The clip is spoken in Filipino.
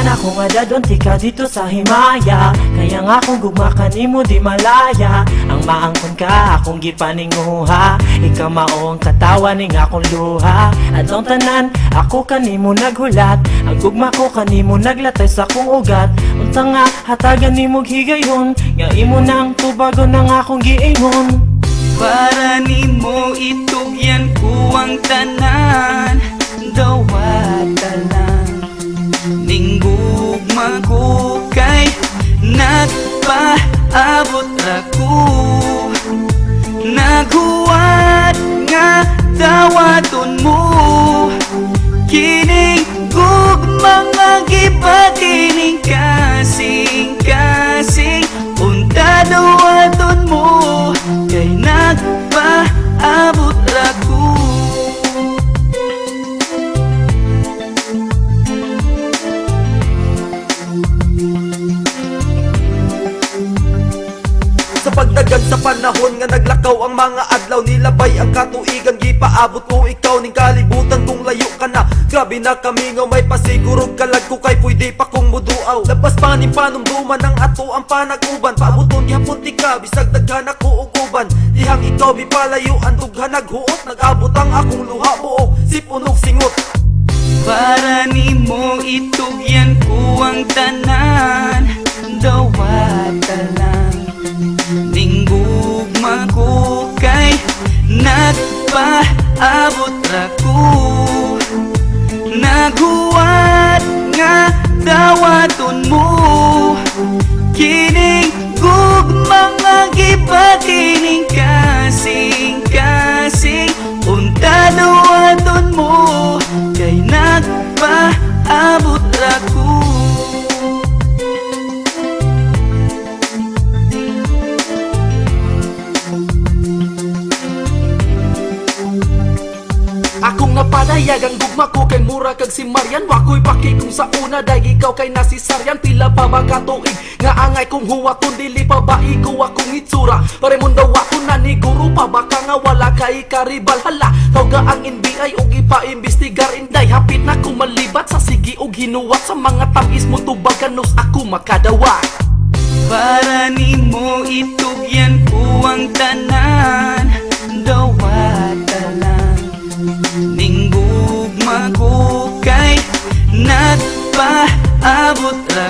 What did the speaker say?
Tanan akong adadon tika dito sa Himaya, kaya nga kung gugma ka nimo di malaya. Ang maangkon ka akong gipaninguha, ikaw mao ang katawan ning akong luha. Adlong tanan ako kanimo naghulat, ang gugma ko kanimo naglatay sa akong ugat. Unta nga hatagan nimo higayon, nga imo nang tubagon ng akong giingon. Para nimo itugyan ko ang tanan, dawat tanan. Ning gugma ko kay nagpaabot ra ko, naghuwat nga dawaton mo. Kining gugma nga gipakining kasing-kasing, unta dawaton mo kay nagpaabot ra ko. Sa pagdagag sa panahon nga naglakaw ang mga adlaw, nilabay ang katuigan, gipaabot ko ikaw ning kalibutan kung layo ka na. Grabe na kamingaw, may pasigurog kalag ko kay pwede pa kong muduaw. Labas pa ni panumduman ang ato ang panag-uban, paabuton gihapon tika bisag daghan ako og uban. Dihang ikaw mipalayo ang dughan naghuot, nag-abot ang akong luha buo sipunog singot. Para nimo itugyan ko ang tanan, dawat tanan. Ning gugma ko kay nagpaabot ra ko, naghuwat nga dawaton mo. Kining gugma nga gipakining kasing-kasing, unta dawaton mo kay nagpaabot ra ko. Akong napadayag ang gugma ko kay mura kag si Marian. Wako'y paki kung sa una dahil ikaw kay nasisaryan. Pila pa ba katuig nga angay kong huwaton, dili pa ba ikaw akong itsura. Pare mong daw ako na ni guru pa, baka nga wala kay karibal. Hala, tawag ang NBI og ipa-imbestigar inday. Hapit na kong malibat sa sigi og hinuwat, sa mga tamis mo tubaganos ako makadawat. Para nimo itugyan ko ang tanan, dawat tanan. Ning gugma ko kay nagpaabot ra